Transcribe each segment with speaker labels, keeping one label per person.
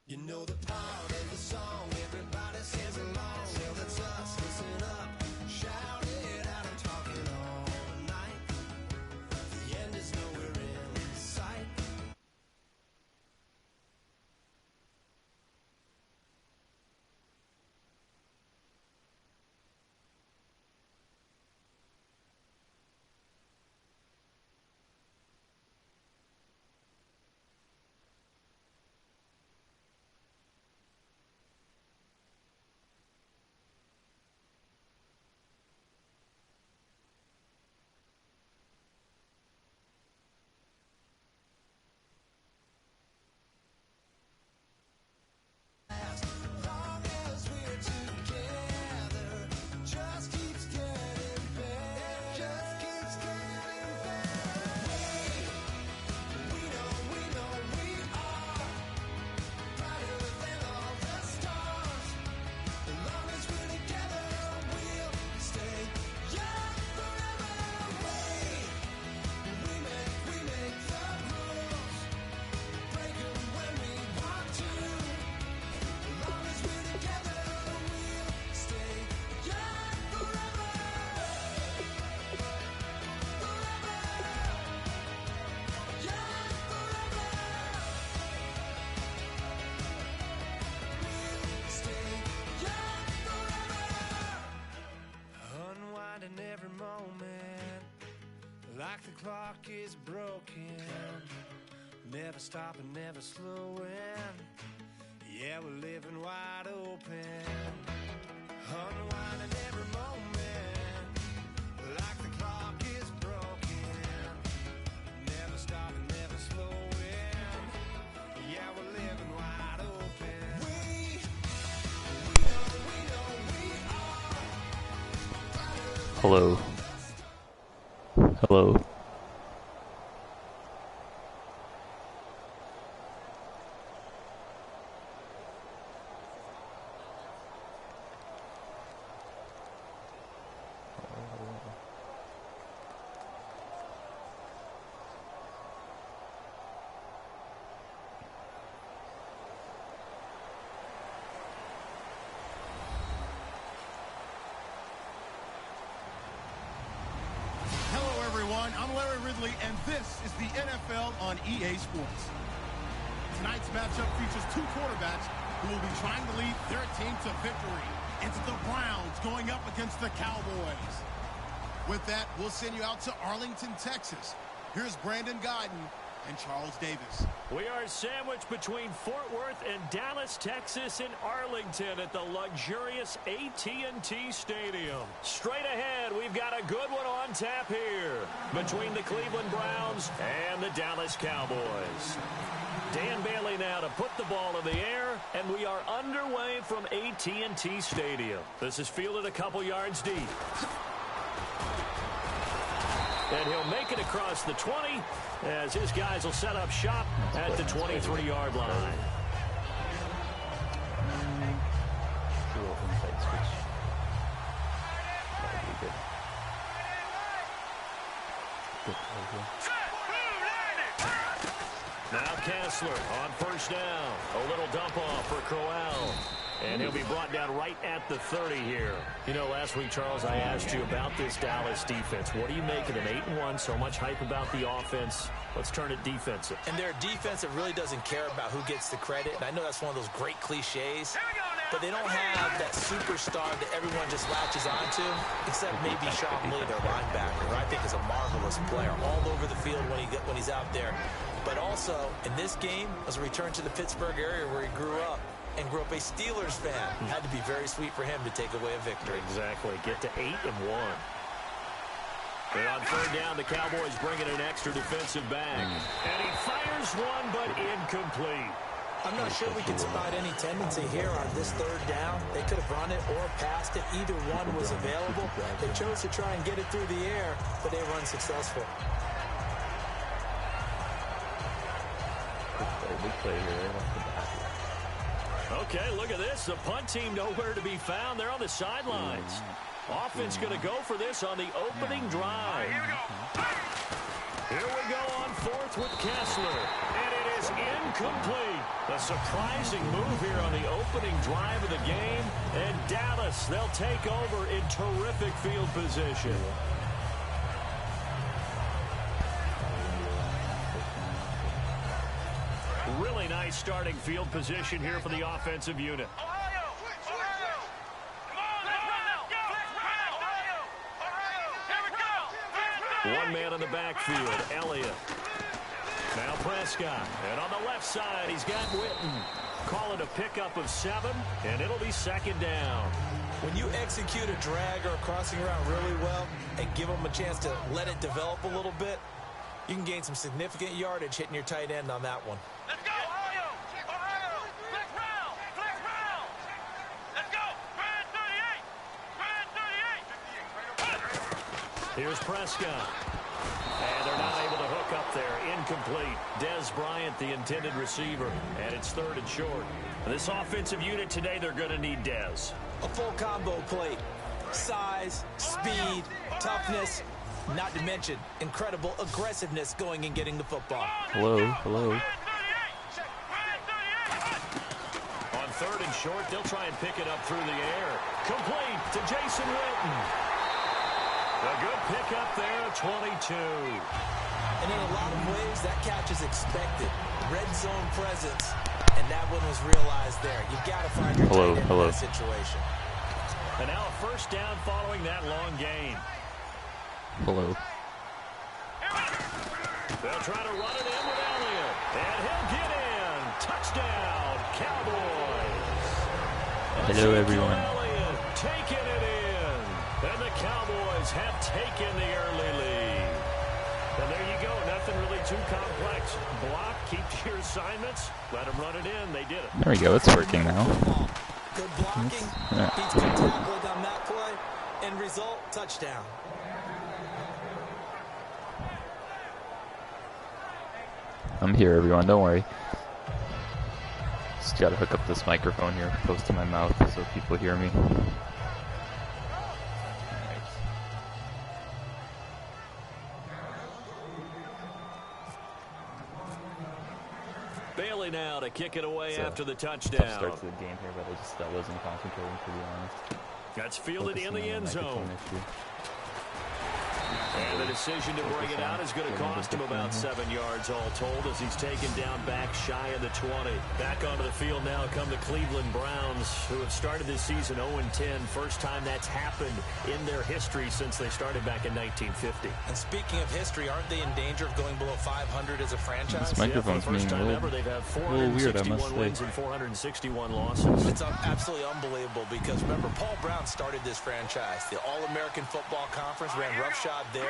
Speaker 1: You know the part of the song everybody sings along. Well, that's us. Listen up, shout it out. I'm talking all night. The end is nowhere in sight. Every moment, like the clock is broken, never stopping, never slowing. Yeah, we're living wide open, unwinding every moment, like the clock is broken, never stopping, never slowing. Yeah, we're living wide open. We know we are.
Speaker 2: Hello. Hello.
Speaker 3: I'm Larry Ridley, and this is the NFL on EA Sports. Tonight's matchup features two quarterbacks who will be trying to lead their team to victory. It's the Browns going up against the Cowboys. With that, we'll send you out to Arlington, Texas. Here's Brandon Guyton and Charles Davis.
Speaker 4: We are sandwiched between Fort Worth and Dallas, Texas in Arlington at the luxurious AT&T Stadium. Straight ahead, we've got a good one on tap here between the Cleveland Browns and the Dallas Cowboys. Dan Bailey now to put the ball in the air, and we are underway from AT&T Stadium. This is fielded a couple yards deep. And he'll make it across the 20 as his guys will set up shop at the 23-yard line. Now Kessler on first down. A little dump off for Crowell. And he'll be brought down right at the 30 here. You know, last week, Charles, I asked you about this Dallas defense. What do you make of them? 8-1, so much hype about the offense. Let's turn it defensive.
Speaker 5: And they're a defense that really doesn't care about who gets the credit. And I know that's one of those great cliches. But they don't have that superstar that everyone just latches onto, except maybe Sean Lee, their linebacker, who I think is a marvelous player all over the field when he's out there. But also, in this game, was a return to the Pittsburgh area where he grew up. And grew up a Steelers fan. Had to be very sweet for him to take away a victory.
Speaker 4: Exactly. Get to 8-1. And on third down, the Cowboys bring in an extra defensive back. And he fires one, but incomplete.
Speaker 5: I'm not sure we can spot any tendency here on this third down. They could have run it or passed it. Either one was available. They chose to try and get it through the air, but they were unsuccessful.
Speaker 2: Big play here.
Speaker 4: Okay, look at this. The punt team nowhere to be found. They're on the sidelines. Offense going to go for this on the opening drive. Here we go on fourth with Kessler. And it is incomplete. A surprising move here on the opening drive of the game. And Dallas, they'll take over in terrific field position. Really nice starting field position here for the offensive unit. One man in the backfield, Elliott. Now Prescott. And on the left side, he's got Witten. Call it a pickup of 7, and it'll be second down.
Speaker 5: When you execute a drag or a crossing route really well and give them a chance to let it develop a little bit, you can gain some significant yardage hitting your tight end on that one.
Speaker 2: Let's go! Flex round! Let's go! Brand 38!
Speaker 4: Here's Prescott. And they're not able to hook up there. Incomplete. Dez Bryant, the intended receiver. And it's 3rd and short. This offensive unit today, they're going to need Dez.
Speaker 5: A full combo plate. Size, speed, toughness, not to mention incredible aggressiveness going and getting the football.
Speaker 6: Hello.
Speaker 4: On 3rd and short, they'll try and pick it up through the air. Complete to Jason Witten. A good pickup there, 22.
Speaker 5: And in a lot of ways, that catch is expected. Red zone presence, and that one was realized there. You've got to find your tight end in that situation.
Speaker 4: And now a first down following that long gain.
Speaker 6: Hello.
Speaker 4: They'll try to run it in with Elliott. And he'll get in. Touchdown, Cowboys.
Speaker 6: Hello, everyone.
Speaker 4: Elliott taking it in. And the Cowboys have taken the early lead. And there you go. Nothing really too complex. Block, keep to your assignments. Let them run it in. They did it.
Speaker 6: There we go. It's working now.
Speaker 5: Good blocking. Beats good tackling on that play. End result, touchdown.
Speaker 6: I'm here, everyone. Don't worry. Just gotta hook up this microphone here close to my mouth so people hear me.
Speaker 4: Bailey now to kick it away after the
Speaker 6: Tough
Speaker 4: touchdown.
Speaker 6: start to the game here, but I wasn't concentrating, to be honest.
Speaker 4: That's fielded in the end zone.
Speaker 6: Issue.
Speaker 4: And the decision to bring it out is going to cost him about 7 yards all told as he's taken down back shy of the 20. Back onto the field now come the Cleveland Browns, who have started this season 0-10. First time that's happened in their history since they started back in 1950.
Speaker 5: And speaking of history, aren't they in danger of going below 500 as a franchise?
Speaker 6: This microphone's
Speaker 4: for the first time ever, they've had 461 wins and 461 losses.
Speaker 5: It's absolutely unbelievable because, remember, Paul Brown started this franchise. The All-American Football Conference ran roughshod there.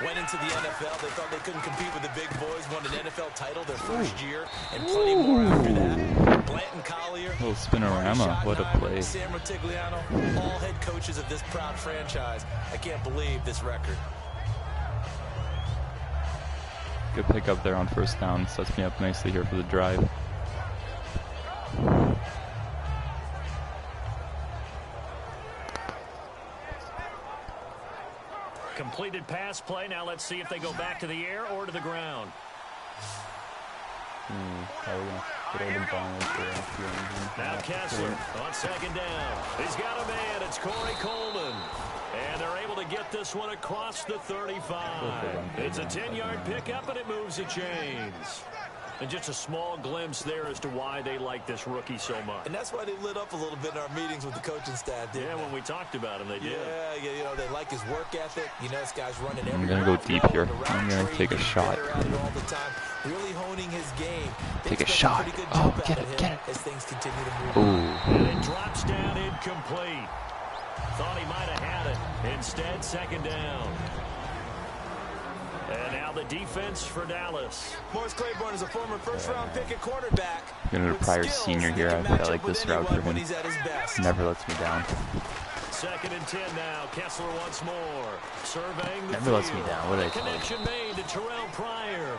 Speaker 5: Went into the NFL. They thought they couldn't compete with the big boys. Won an NFL title their first year, and plenty more after that. Blanton Collier,
Speaker 6: little spinorama. What a play.
Speaker 5: Sam Rutigliano, all head coaches of this proud franchise. I can't believe this record.
Speaker 6: Good pickup there on first down. Sets me up nicely here for the drive.
Speaker 4: Completed pass play. Now let's see if they go back to the air or to the ground. Now Kessler on second down. He's got a man. It's Corey Coleman. And they're able to get this one across the 35. It's a 10-yard pickup, and it moves the chains. And just a small glimpse there as to why they like this rookie so much.
Speaker 5: And that's why they lit up a little bit in our meetings with the coaching staff, didn't they?
Speaker 4: When we talked about him, they did.
Speaker 5: Yeah, you know, they like his work ethic. You know, this guy's running every
Speaker 6: I'm going to go deep here. I'm going to take a shot.
Speaker 5: Really honing his game.
Speaker 6: Take a shot. Oh, get it.
Speaker 5: As things continue to move.
Speaker 6: Ooh.
Speaker 4: And it drops down incomplete. Thought he might have had it. Instead, second down. And now the defense for Dallas.
Speaker 5: Morris Claiborne is a former first-round pick at quarterback.
Speaker 6: Going to the prior senior here. I feel like this route for him never lets me down.
Speaker 4: Second and 10 now. Kessler once more. Surveying the
Speaker 6: Never lets me down. What did I tell you?
Speaker 4: Connection made to Terrell Pryor.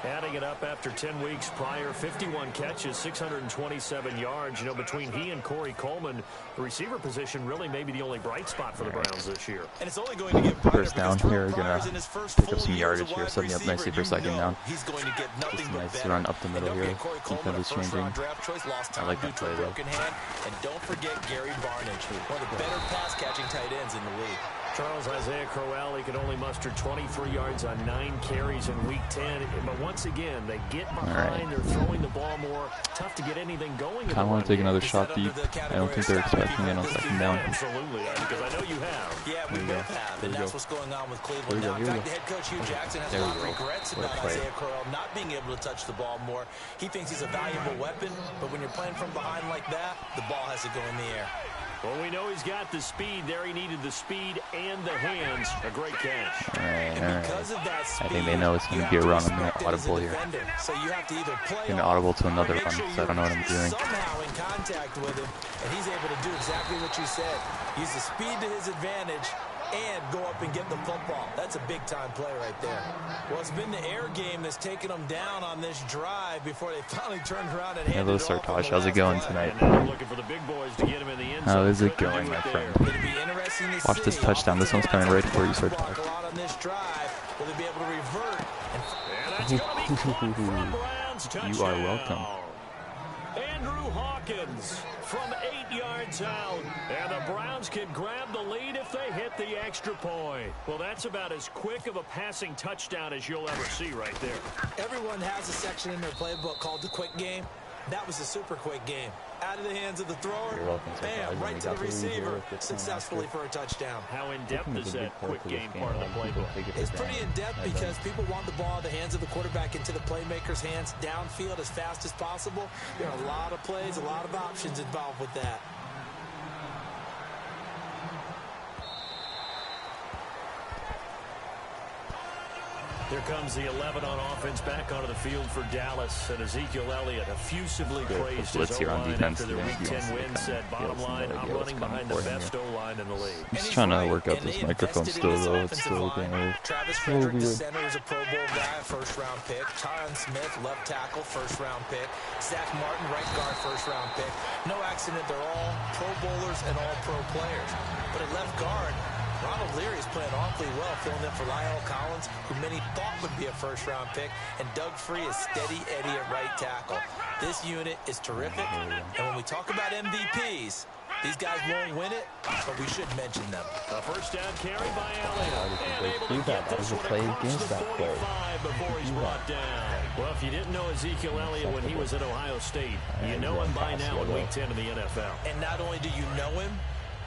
Speaker 4: Adding it up after 10 weeks prior, 51 catches, 627 yards. You know, between he and Corey Coleman, the receiver position really may be the only bright spot for the Browns this year.
Speaker 5: And it's only going to get brighter.
Speaker 6: First down here, gonna pick up some yardage here, setting up nicely for second down.
Speaker 5: He's going to get nothing but
Speaker 6: Nice run up the middle here. Defense is changing. I like that play though.
Speaker 5: And don't forget Gary Barnidge, one of the better pass-catching tight ends in the league.
Speaker 4: Charles Isaiah Crowell, he could only muster 23 yards on 9 carries in Week 10. But once again, they get behind. They're throwing the ball more. Tough to get anything going.
Speaker 6: Kind of want to take another shot deep. I don't think they're expecting it on second down.
Speaker 4: Absolutely, because I know you have.
Speaker 5: Yeah, we both have. And that's what's going on with Cleveland now. In fact, the head coach Hugh Jackson has a lot of regrets about Isaiah Crowell not being able to touch the ball more. He thinks he's a valuable weapon, but when you're playing from behind like that, the ball has to go in the air.
Speaker 4: Well, we know he's got the speed there. He needed the speed and the hands. A great catch.
Speaker 6: All right.
Speaker 5: Because of that speed,
Speaker 6: I think they know it's going to be a run. I'm going to audible here.
Speaker 5: So you have to either play
Speaker 6: Going to audible to another run, so I don't know what I'm doing.
Speaker 5: Somehow in contact with him, and he's able to do exactly what you said. Use the speed to his advantage and go up and get the football. That's a big-time play right there. Well, it's been the air game that's taken them down on this drive before they finally turned around and handed it off.
Speaker 6: Hello, Sartosh. How's it going tonight? How is it going, my friend? Watch this touchdown. This one's coming right for you, Sartosh. You are welcome.
Speaker 4: Andrew Hawkins from 8 yards out. And the Browns can grab the lead if they hit the extra point. Well, that's about as quick of a passing touchdown as you'll ever see right there.
Speaker 5: Everyone has a section in their playbook called the quick game. That was a super quick game. Out of the hands of the thrower, bam, right to the receiver, successfully for a touchdown.
Speaker 4: How in-depth is that quick game part of the playbook?
Speaker 5: It's pretty in-depth because people want the ball in the hands of the quarterback into the playmaker's hands, downfield as fast as possible. There are a lot of plays, a lot of options involved with that.
Speaker 4: Here comes the 11 on offense back onto the field for Dallas. And Ezekiel Elliott effusively praised his O-line after their Week 10 win. Said, bottom line, I'm running behind the best O-line in the league.
Speaker 6: I'm just trying to work out this microphone still, though. It's still being
Speaker 5: Travis Frederick, the center, is a Pro Bowl guy, first-round pick. Tyron Smith, left tackle, first-round pick. Zach Martin, right guard, first-round pick. No accident, they're all Pro Bowlers and all Pro players. But at left guard, Ronald Leary is playing awfully well, filling in for Lyle Collins, who many thought would be a first-round pick, and Doug Free is steady Eddie at right tackle. This unit is terrific, and when we talk about MVPs, these guys won't win it, but we should mention them.
Speaker 4: A first down carry by Elliott. And able to get this one across the 45 before he's brought down. Well, if you didn't know Ezekiel Elliott when he was at Ohio State, you know him by now in Week 10 of the NFL.
Speaker 5: And not only do you know him,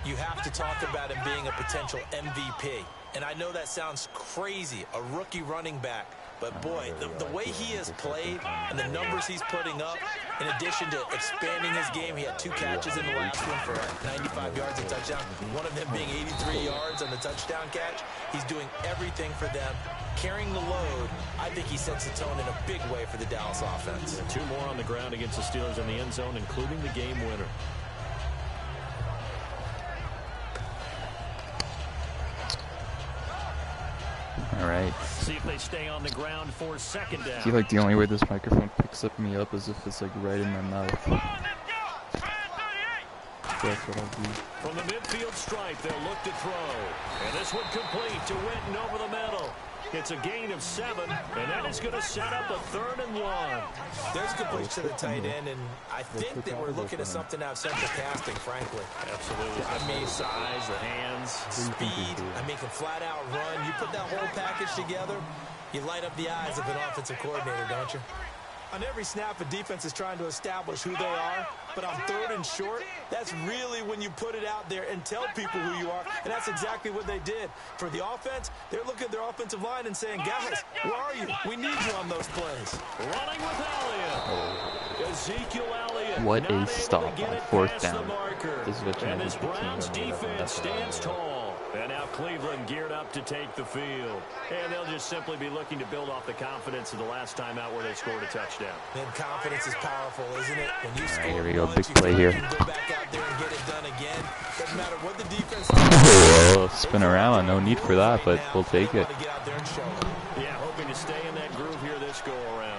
Speaker 5: you have to talk about him being a potential MVP. And I know that sounds crazy, a rookie running back. But, boy, the way he has played and the numbers he's putting up, in addition to expanding his game, he had 2 catches in the last one for 95 yards and touchdown, one of them being 83 yards on the touchdown catch. He's doing everything for them, carrying the load. I think he sets the tone in a big way for the Dallas offense.
Speaker 4: And 2 more on the ground against the Steelers in the end zone, including the game winner.
Speaker 6: All right.
Speaker 4: See if they stay on the ground for second down.
Speaker 6: I feel like the only way this microphone picks up me up is if it's like right in my mouth. That's what I'll do.
Speaker 4: From the midfield stripe, they'll look to throw. And this one complete to Winton over the middle. It's a gain of 7, and that is going to set up a 3rd and 1.
Speaker 5: There's a good push to the tight end, and I think they were looking at something out of central casting, frankly.
Speaker 4: Absolutely. I mean, size, the hands.
Speaker 5: Speed. I mean, can flat out run. You put that whole package together, you light up the eyes of an offensive coordinator, don't you? On every snap, a defense is trying to establish who they are, but on 3rd and short, that's really when you put it out there and tell people who you are, and that's exactly what they did. For the offense, they're looking at their offensive line and saying, guys, where are you? We need you on those plays.
Speaker 4: Running with Elliott. Ezekiel Elliott.
Speaker 6: What a stop on 4th down.
Speaker 4: This is what and this Browns defense stands tall. And now Cleveland geared up to take the field. And they'll just simply be looking to build off the confidence of the last time out where they scored a touchdown.
Speaker 5: And confidence is powerful, isn't it? When you score
Speaker 6: here we go,
Speaker 5: once,
Speaker 6: big play here.
Speaker 5: You can go back out there and get it done again. Doesn't matter what the defense
Speaker 6: Oh, spin around. No need for that, but we'll take it.
Speaker 4: Yeah, hoping to stay in that groove here this go around.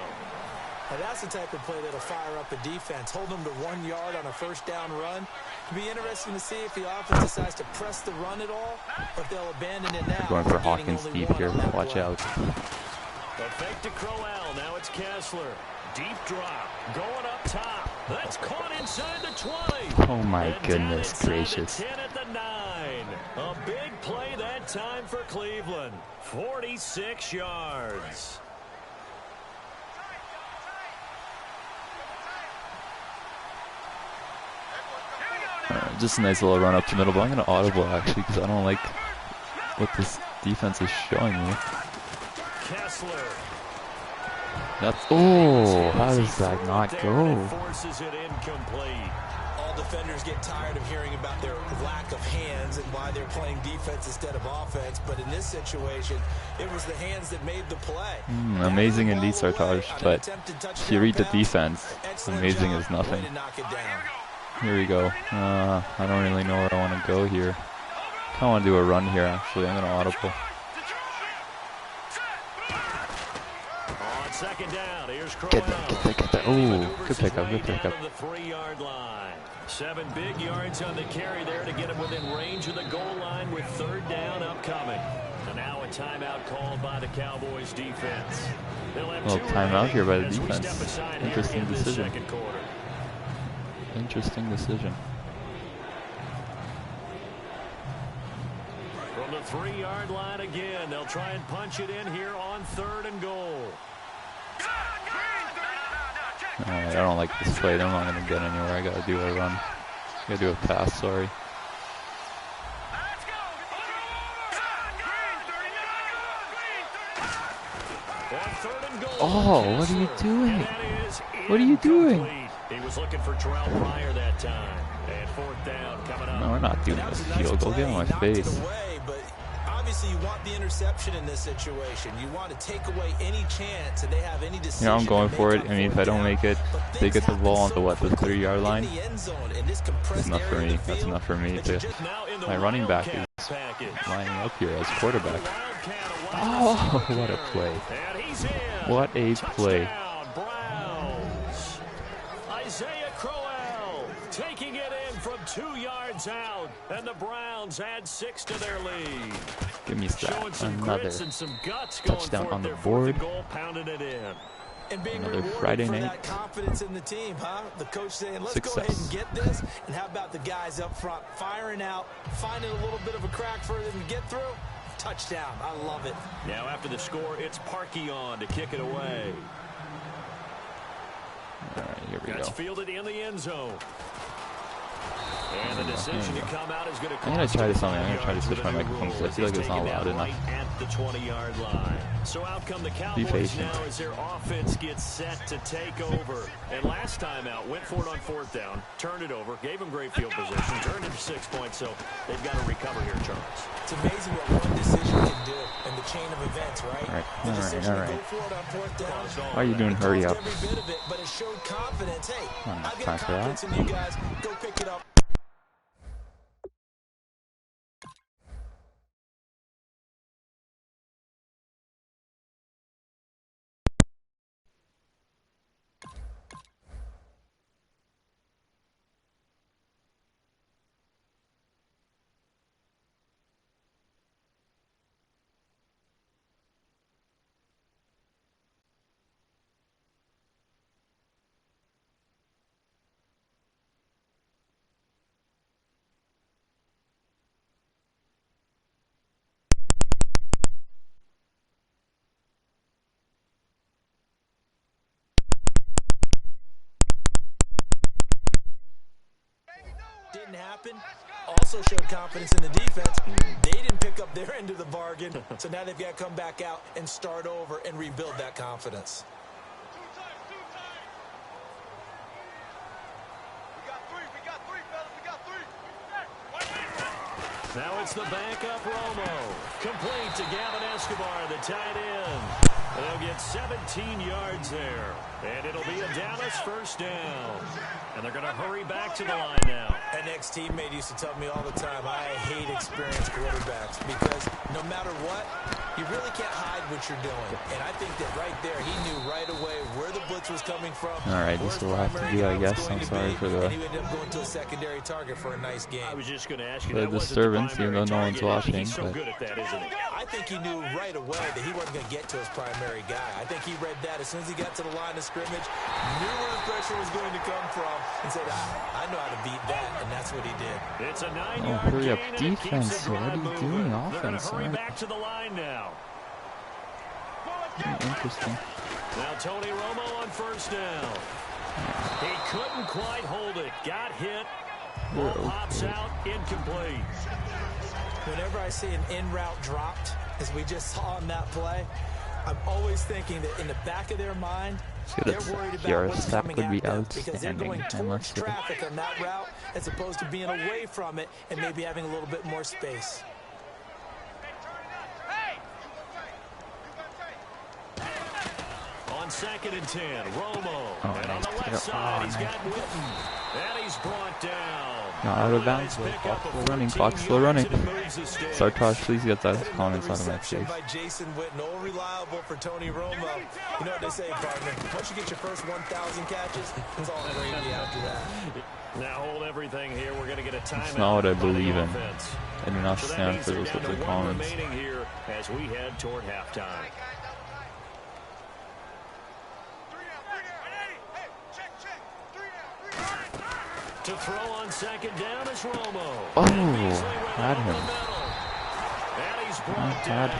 Speaker 5: Now that's the type of play that'll fire up a defense. Hold them to 1 yard on a first down run. It'll be interesting to see if the offense decides to press the run at all, or if they'll abandon it now.
Speaker 6: Going for Hawkins deep here. Watch out.
Speaker 4: The fake to Crowell. Now it's Kessler. Deep drop. Going up top. That's caught inside the 20.
Speaker 6: Oh my goodness gracious.
Speaker 4: 10 at the 9. A big play that time for Cleveland. 46 yards.
Speaker 6: Just a nice little run up the middle, but I'm going to audible actually because I don't like what this defense is showing me.
Speaker 4: Kessler.
Speaker 6: That's, oh, how does that not go?
Speaker 4: Forces it incomplete.
Speaker 5: All defenders get tired of hearing about their lack of hands and why they're playing defense instead of offense, but in this situation, it was the hands that made the play.
Speaker 6: Amazing indeed, Sartaj, but if you read the defense, amazing is nothing. Here we go. I don't really know where I want to go here. I kind of want to do a run here, actually. I'm going to audible.
Speaker 4: On second down, here's
Speaker 6: Get that. Oh, good pickup, good pickup.
Speaker 4: The 3-yard line. 7 big yards on the carry there to get him within range of the goal line with third down upcoming. And now a timeout called by the Cowboys defense.
Speaker 6: Well, timeout here by the defense. Interesting decision. Interesting decision.
Speaker 4: From the 3-yard line again, they'll try and punch it in here on 3rd and goal.
Speaker 6: I don't like this play. I'm not going to get anywhere. I got to do a run. I got to do a pass, sorry. Oh, what are you doing? What are you doing?
Speaker 4: He was looking for Terrell Pryor that time. And 4th down coming up.
Speaker 6: No, we're not doing this field goal. Get on my face.
Speaker 5: Obviously, you want the interception in this situation. You want to take away any chance that they have any decision.
Speaker 6: Yeah, I'm going for it. I mean, if I don't make it, they get the ball onto what, the 3-yard line? That's enough for me. That's enough for me. My running back is lining up here as quarterback. Oh, what a play. What a play.
Speaker 4: Isaiah Crowell taking it in from 2 yards out, and the Browns add 6 to their lead.
Speaker 6: Give me that. Another
Speaker 4: some guts
Speaker 6: touchdown on the board.
Speaker 4: Goal, pounding it in.
Speaker 5: And being
Speaker 6: another Friday
Speaker 5: for
Speaker 6: night.
Speaker 5: That confidence in the team, huh? The coach saying, let's
Speaker 6: Success.
Speaker 5: go ahead and get this. And how about the guys up front firing out, finding a little bit of a crack for them to get through? Touchdown. I love it.
Speaker 4: Now after the score, it's Parkey on to kick it away.
Speaker 6: All right, here we
Speaker 4: That's
Speaker 6: go.
Speaker 4: fielded in the end zone. And the decision to come out is going to
Speaker 6: I'm going to try this on. I'm going to try to switch my microphone because I feel like it's not loud enough.
Speaker 4: Right at the 20-yard line. So out come the Cowboys now as their offense gets set to take over. And last time out, went for it on 4th down, turned it over, gave them great field position, turned it to 6 points. So they've got to recover here, Charles.
Speaker 5: It's amazing what one decision can do in the chain of events, right?
Speaker 6: All right,
Speaker 5: the decision
Speaker 6: all right.
Speaker 5: to go for it on 4th down.
Speaker 6: Why are you doing hurry up?
Speaker 5: Every bit of it, but it showed confidence. Hey,
Speaker 6: I've
Speaker 5: got confidence in you guys. Go pick it up. Didn't happen. Also showed confidence in the defense. They didn't pick up their end of the bargain, so now they've got to come back out and start over and rebuild that confidence.
Speaker 4: Now it's the backup Romo. Complete to Gavin Escobar, the tight end. They'll get 17 yards there. And it'll be a Dallas first down. And they're going to hurry back to the line now.
Speaker 5: An ex-teammate used to tell me all the time, I hate experienced quarterbacks because no matter what, you really can't hide what you're doing. And I think that right there, he knew right away where the blitz was coming from.
Speaker 6: All right, this will have to do, I guess. I'm sorry for the...
Speaker 5: And he ended up going to a secondary target for a nice game.
Speaker 4: I was just going to ask you,
Speaker 6: the disturbance, even though no one's watching.
Speaker 4: He's so good at that, isn't he?
Speaker 5: I think he knew right away that he wasn't going to get to his primary guy. I think he read that as soon as he got to the line of scrimmage, knew where the pressure was going to come from, and said, I know how to beat that, and that's what he did.
Speaker 4: It's a 9-yard
Speaker 6: hurry up,
Speaker 4: gain,
Speaker 6: defense. What are you doing, offense?
Speaker 4: They're going to hurry back to the line now.
Speaker 6: Interesting.
Speaker 4: Now Tony Romo on first down. He couldn't quite hold it. Got hit. Ball pops out, incomplete.
Speaker 5: Whenever I see an in-route dropped, as we just saw on that play, I'm always thinking that in the back of their mind, they're worried about what's coming at them because they're going towards traffic on that route as opposed to being away from it and maybe having a little bit more space.
Speaker 4: On 2nd and 10, Romo. And on the left side, he's got Witten. And he's brought down.
Speaker 6: Not out of bounds. Clock still running. Sartosh, please get those comments out of my face.
Speaker 5: By Jason Witten, all reliable for Tony Romo. You know what they say, partner? Once you get your first 1,000 catches, it's all gravy after that.
Speaker 4: Now hold everything here. We're going to get a timeout.
Speaker 6: It's not what I believe in. I do not stand for those types of comments.
Speaker 4: Remaining here as we head toward halftime. To throw on 2nd down is Romo.
Speaker 6: Oh, had him.
Speaker 4: And he's brought down.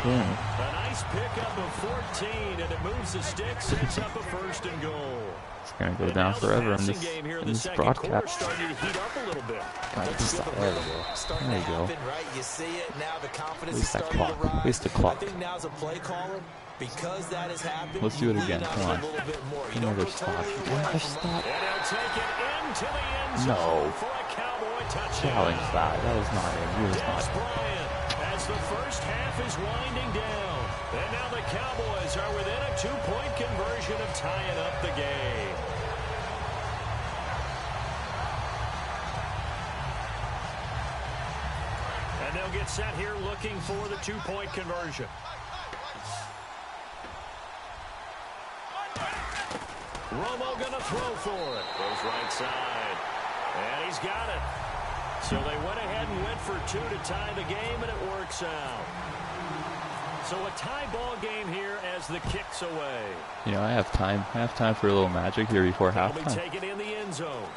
Speaker 4: A nice pickup of 14, and it moves the sticks, sets up a 1st and goal.
Speaker 6: It's going to go down forever in this broadcast.
Speaker 4: Starting to heat up a little bit.
Speaker 6: There you go.
Speaker 5: You see it now. The confidence
Speaker 6: Waste that clock. Waste the clock.
Speaker 5: I think now's a play caller. Because that has happened,
Speaker 6: let's do it again. Come on. Another stop. Another stop. No. Challenge that. That was not it. It was not.
Speaker 4: As the first half is winding down. And now the Cowboys are within a 2-point conversion of tying up the game. And they'll get set here looking for the 2-point conversion. Romo gonna throw for it. Goes right side. And he's got it. So they went ahead and went for 2 to tie the game, and it works out. So a tie ball game here as the kick's away.
Speaker 6: You know, I have time. I have time for a little magic here before halftime.
Speaker 4: They'll be taken in the end zone.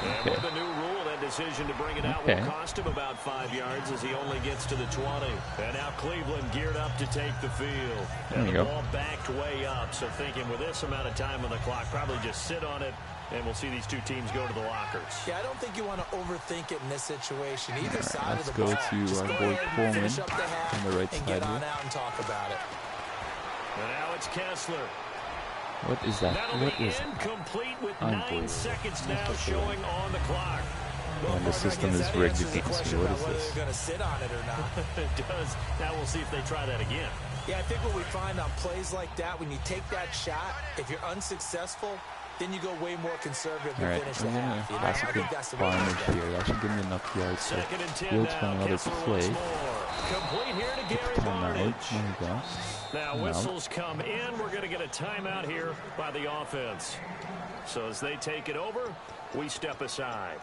Speaker 4: And with the new rule, that decision to bring it out will cost him about 5 yards as he only gets to the 20. And now Cleveland geared up to take the field. And the ball backed way up. So thinking with this amount of time on the clock, probably just sit on it, and we'll see these two teams go to the lockers.
Speaker 5: Yeah, I don't think you want to overthink it in this situation. Either side of the
Speaker 6: ball.
Speaker 5: Let's
Speaker 6: go to our boy Coleman on the right side
Speaker 5: here. Get on out and talk about it.
Speaker 4: And now it's Kessler.
Speaker 6: What is that? What is
Speaker 4: incomplete with 9 seconds now showing on the clock.
Speaker 6: And the system is rigged against me. What is this?
Speaker 5: They're going to sit on it or not.
Speaker 4: It does. Now we'll see if they try that again.
Speaker 5: Yeah, I think what we find on plays like that, when you take that shot, if you're unsuccessful, then you go way more conservative to finish the half.
Speaker 6: That's a good farmage here. That should give me enough yards to build from another play.
Speaker 4: Complete here to Gary Barnage.
Speaker 6: There you go.
Speaker 4: Now whistles come in. We're going to get a timeout here by the offense. So as they take it over, we step aside.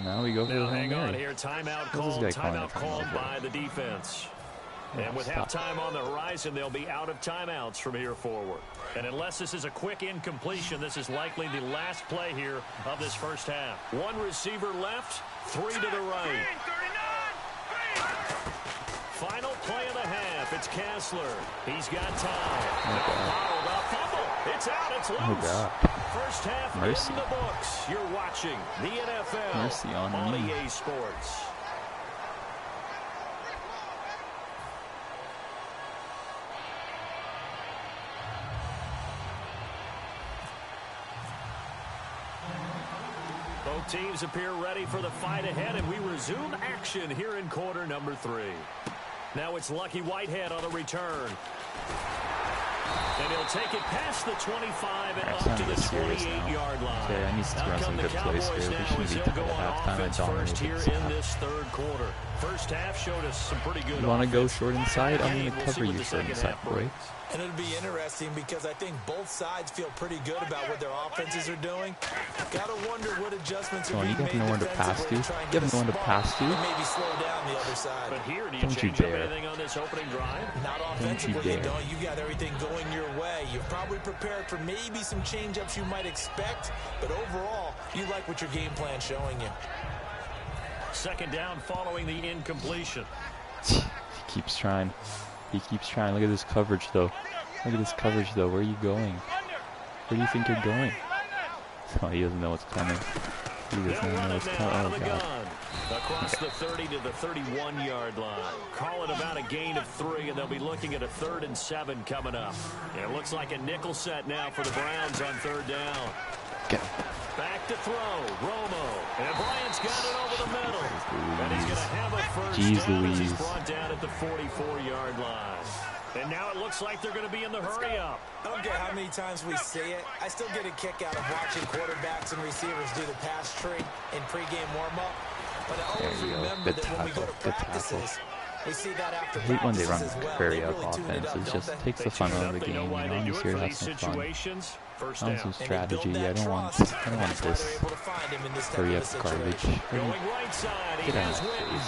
Speaker 6: Now we go for the
Speaker 4: hang on here. Timeout called by the defense. And with halftime on the horizon, they'll be out of timeouts from here forward. And unless this is a quick incompletion, this is likely the last play here of this first half. One receiver left, 3 to the right. Final play of the half. It's Kessler. He's got time. Bottled up. Fumble. It's out. It's loose. First half in the books. You're watching the NFL on EA Sports. The Both teams appear ready for the fight ahead, and we resume action here in quarter number 3. Now it's Lucky Whitehead on the return. And he'll take it past the 25 and up to the 28-yard line.
Speaker 6: Okay, I need to run some good plays here. We shouldn't be tied at halftime. I dominated
Speaker 4: here in this third quarter. First half showed us some pretty good.
Speaker 6: You want to go short inside? I'm going to cover you short inside, boy.
Speaker 5: And it'll be interesting because I think both sides feel pretty good about what their offenses are doing. Gotta wonder what adjustments are being made.
Speaker 6: You have no one to pass to. You have no one to pass to.
Speaker 5: Maybe slow down the other side.
Speaker 4: But here, do you change up anything on this opening drive?
Speaker 5: Not offensively, you don't. You got everything going your way. You've probably prepared for maybe some change-ups you might expect, but overall, you like what your game plan's showing you.
Speaker 4: Second down following the incompletion.
Speaker 6: He keeps trying. He keeps trying. Look at this coverage, though. Look at this coverage, though. Where are you going? Where do you think you're going? Oh, he doesn't know what's coming. He doesn't know what's coming. Oh, God.
Speaker 4: Across the 30 to the 31-yard line. Call it about a gain of 3, and they'll be looking at a 3rd and 7 coming up. It looks like a nickel set now for the Browns on 3rd down. Back to throw. Romo. And Bryant's got it over the middle. And he's going to have a first down as he's brought down at the 44-yard line. And now it looks like they're going to be in the hurry-up.
Speaker 5: I don't care how many times we say it. I still get a kick out of watching quarterbacks and receivers do the pass tree in pregame warm-up. But I always remember that when we go to practices, we see that after
Speaker 6: I hate when they run
Speaker 5: well.
Speaker 6: hurry-up offense. It just takes the fun out of the game. You know, I'm just here to have some fun. I want some strategy. I don't want this hurry-up garbage. Get out of here.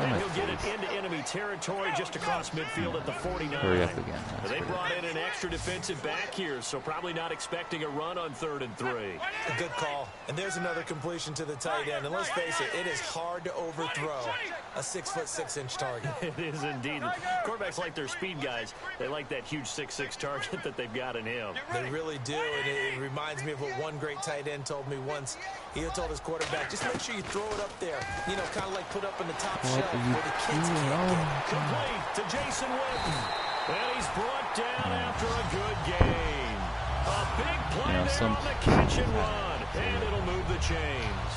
Speaker 4: And he'll get it into enemy territory just across midfield at the 49.
Speaker 6: Hurry up again.
Speaker 4: They brought in an extra defensive back here, so probably not expecting a run on 3rd and 3.
Speaker 5: A good call. And there's another completion to the tight end. And let's face it, it is hard to overthrow a 6'6" target.
Speaker 4: It is indeed. Quarterbacks like their speed guys. They like that huge 6'6" target that they've got in him.
Speaker 5: They really do. And it reminds me of what one great tight end told me once. He told his quarterback, just make sure you throw it up there. You know, kind of like put up in the top shelf where the kids can't get.
Speaker 4: Complete to Jason Witten. And he's brought down after a good game. A big play there on the catch and run. And it'll move the chains.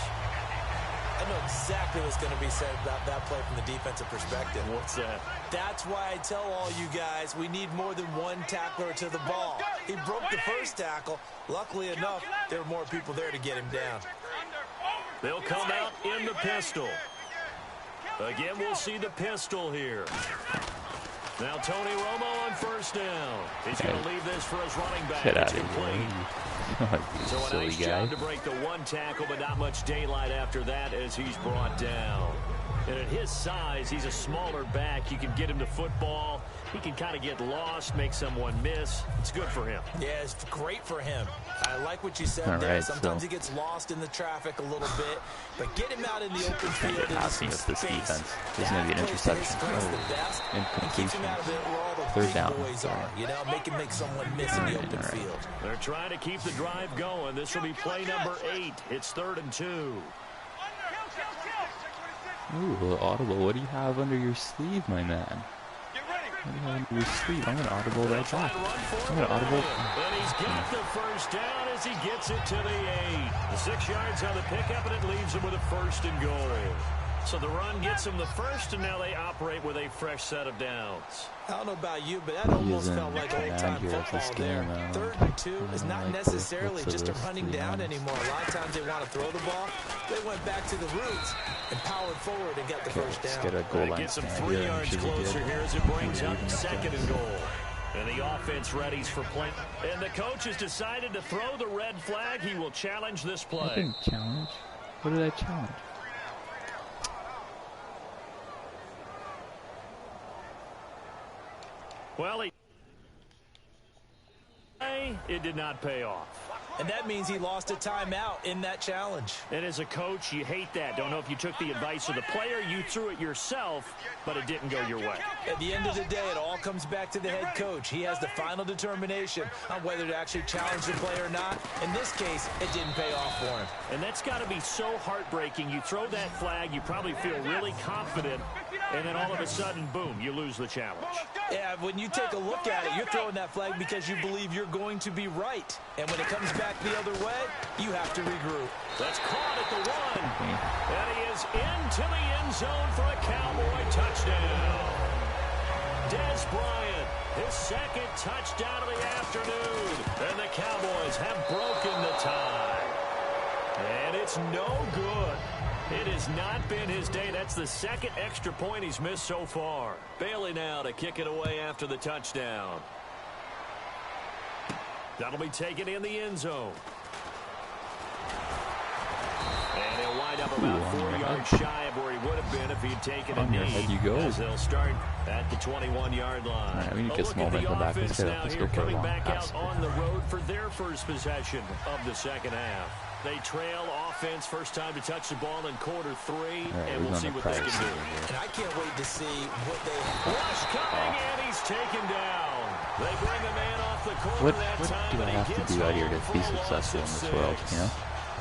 Speaker 5: I know exactly what's going to be said about that play from the defensive perspective.
Speaker 4: What's that?
Speaker 5: That's why I tell all you guys we need more than one tackler to the ball. He broke the first tackle. Luckily enough, there were more people there to get him down.
Speaker 4: They'll come out in the pistol. Again, we'll see the pistol here. Now Tony Romo on 1st down. He's going to leave this for his running back.
Speaker 6: Get out of here.
Speaker 4: So a nice job to break the one tackle, but not much daylight after that as he's brought down. And at his size, he's a smaller back. You can get him to football. He can kind of get lost, make someone miss. It's good for him.
Speaker 5: Yeah, it's great for him. I like what you said there. Sometimes he gets lost in the traffic a little bit, but get him out in the open field in some space.
Speaker 6: This defense. There's going to be an interception. Incompletion. 3rd down.
Speaker 5: You know, make someone miss in the open field.
Speaker 4: They're trying to keep the drive going. This will be play number 8. It's 3rd and 2.
Speaker 6: Ooh, audible. What do you have under your sleeve, my man? What do you have under your sleeve? I'm going to audible right back. I'm going to audible.
Speaker 4: And he's got the first down as he gets it to the 8. The 6 yards on the pickup, and it leaves him with a 1st and goal. So the run gets him the first, and now they operate with a fresh set of downs.
Speaker 5: I don't know about you, but that almost felt like old-time football there. 3rd and 2 is not necessarily just a running down anymore. A lot of times they want to throw the ball. They went back to the roots and powered forward and got the first down.
Speaker 6: Get a goal line
Speaker 4: gets him 3 yards closer here as it brings up 2nd and goal. And the offense readies for play. And the coach has decided to throw the red flag. He will challenge this play.
Speaker 6: I didn't challenge. What did I challenge?
Speaker 4: Well, it did not pay off.
Speaker 5: And that means he lost a timeout in that challenge.
Speaker 4: And as a coach, you hate that. Don't know if you took the advice of the player, you threw it yourself, but it didn't go your way.
Speaker 5: At the end of the day, it all comes back to the head coach. He has the final determination on whether to actually challenge the play or not. In this case, it didn't pay off for him.
Speaker 4: And that's got to be so heartbreaking. You throw that flag, you probably feel really confident, and then all of a sudden, boom, you lose the challenge.
Speaker 5: Yeah, when you take a look at it, you're throwing that flag because you believe you're going to be right. And when it comes back the other way, you have to regroup.
Speaker 4: That's caught at the 1. And he is into the end zone for a Cowboy touchdown. Des Bryant, his second touchdown of the afternoon. And the Cowboys have broken the tie. And it's no good. It has not been his day. That's the second extra point he's missed so far. Bailey now to kick it away after the touchdown. That'll be taken in the end zone. And he'll wind up about 4 yards shy of where he would have been if he'd taken a knee. As they'll start at the 21-yard line.
Speaker 6: Right, we need to get small momentum back. Let's go for a long pass.
Speaker 4: On the road for their first possession of the second half. They trail offense first time to touch the ball in quarter 3, and we'll see what they can do.
Speaker 5: And I can't wait to see what they have.
Speaker 4: Rush coming, and he's taken down. They bring a man off the corner that time.
Speaker 6: What do I have to do out here to be successful in this world, you know?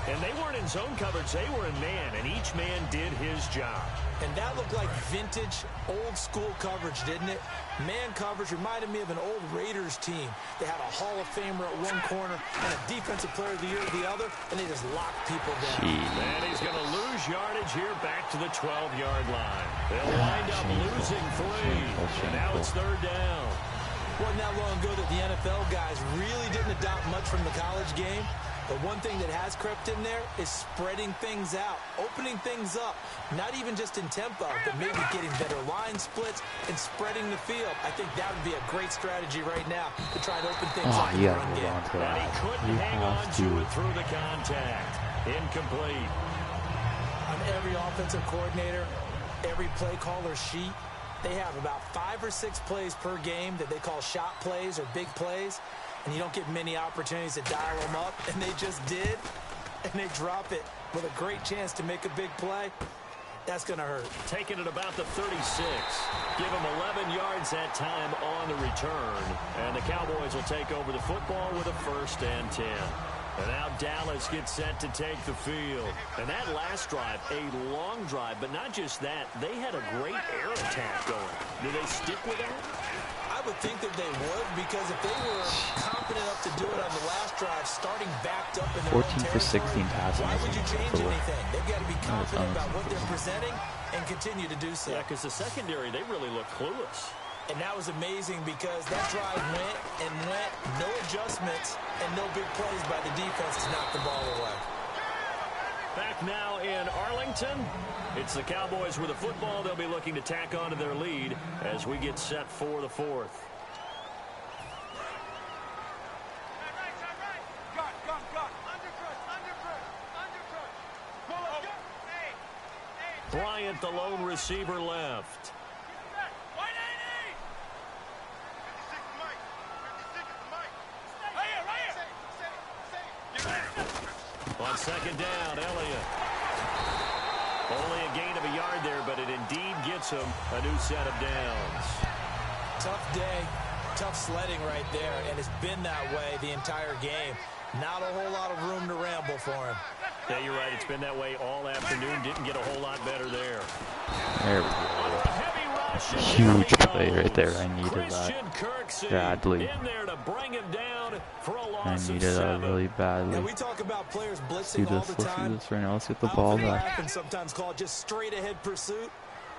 Speaker 4: And they weren't in zone coverage, they were in man, and each man did his job.
Speaker 5: And that looked like vintage, old-school coverage, didn't it? Man coverage reminded me of an old Raiders team. They had a Hall of Famer at one corner and a Defensive Player of the Year at the other, and they just locked people down.
Speaker 4: And he's going to lose yardage here back to the 12-yard line. They'll wind up losing 3, and now it's third down.
Speaker 5: Wasn't that long ago that the NFL guys really didn't adopt much from the college game. But one thing that has crept in there is spreading things out, opening things up, not even just in tempo, but maybe getting better line splits and spreading the field. I think that would be a great strategy right now to try to open things up in the run game.
Speaker 4: And he couldn't hang on to it through the contact. Incomplete.
Speaker 5: On every offensive coordinator, every play caller sheet, they have about 5 or 6 plays per game that they call shot plays or big plays. And you don't get many opportunities to dial them up, and they just did, and they drop it with a great chance to make a big play. That's going to hurt.
Speaker 4: Taking it about the 36. Give him 11 yards that time on the return. And the Cowboys will take over the football with a 1st and 10. And now Dallas gets set to take the field. And that last drive, a long drive, but not just that. They had a great air attack going. Do they stick with that?
Speaker 5: I would think that they would, because if they were confident enough to do it on the last drive, starting backed up in their
Speaker 6: 14 for 16 passing.
Speaker 5: Why would you change anything? They've got to be confident about what they're presenting and continue to do so.
Speaker 4: Yeah, because the secondary, they really look clueless.
Speaker 5: And that was amazing because that drive went and went, no adjustments, and no big plays by the defense to knock the ball away.
Speaker 4: Back now in Arlington, it's the Cowboys with the football. They'll be looking to tack on to their lead as we get set for the 4th. Bryant, the lone receiver, left. On second down, Elliott. Only a gain of a yard there, but it indeed gets him a new set of downs.
Speaker 5: Tough day, tough sledding right there, and it's been that way the entire game. Not a whole lot of room to ramble for him.
Speaker 4: Yeah, you're right. It's been that way all afternoon. Didn't get a whole lot better there.
Speaker 6: There we go. Huge play right there. I needed that badly. I needed that really badly.
Speaker 5: And we talk about players blitzing all the time.
Speaker 6: Let's see this right now. Let's get the ball back.
Speaker 5: And sometimes call it just straight ahead pursuit.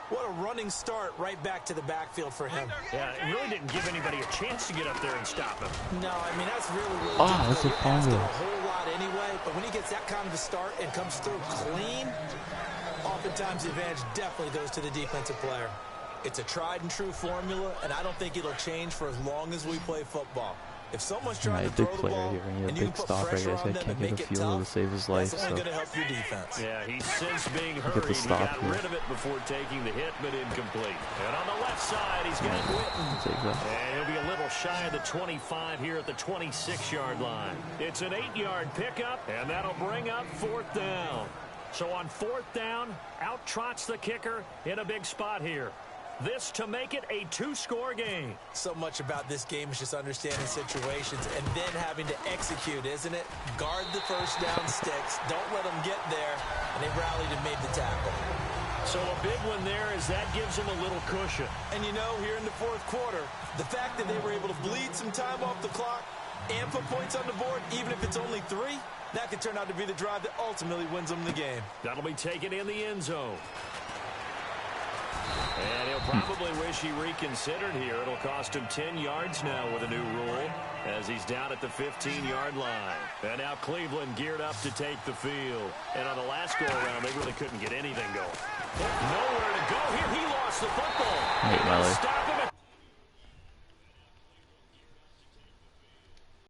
Speaker 5: What a running start right back to the backfield for him.
Speaker 4: Yeah, it really didn't give anybody a chance to get up there and stop him.
Speaker 5: No, I mean, that's really
Speaker 6: that's a fumble.
Speaker 5: a whole lot anyway, but when he gets that kind of a start and comes through clean, oftentimes the advantage definitely goes to the defensive player. It's a tried-and-true formula, and I don't think it'll change for as long as we play football. If someone's trying to throw the ball, and you can put pressure on them and make it tough,
Speaker 6: to save his life,
Speaker 5: that's only going to help your defense.
Speaker 4: Yeah, he's since being hurried. He got rid of it before taking the hit, but incomplete. And on the left side, he's got Witten. And he'll be a little shy of the 25 here at the 26-yard line. It's an 8-yard pickup, and that'll bring up 4th down. So on 4th down, out trots the kicker in a big spot here. This to make it a 2-score game.
Speaker 5: So much about this game is just understanding situations and then having to execute, isn't it? Guard the first down sticks. Don't let them get there. And they rallied and made the tackle.
Speaker 4: So a big one there as that gives them a little cushion.
Speaker 5: And you know, here in the fourth quarter, the fact that they were able to bleed some time off the clock and put points on the board, even if it's only 3, that could turn out to be the drive that ultimately wins them the game.
Speaker 4: That'll be taken in the end zone. And he'll probably wish he reconsidered here. It'll cost him 10 yards now with a new rule as he's down at the 15-yard line. And now Cleveland geared up to take the field. And on the last go-around, they really couldn't get anything going. Nowhere to go here. He lost the football.
Speaker 6: Stop
Speaker 4: him at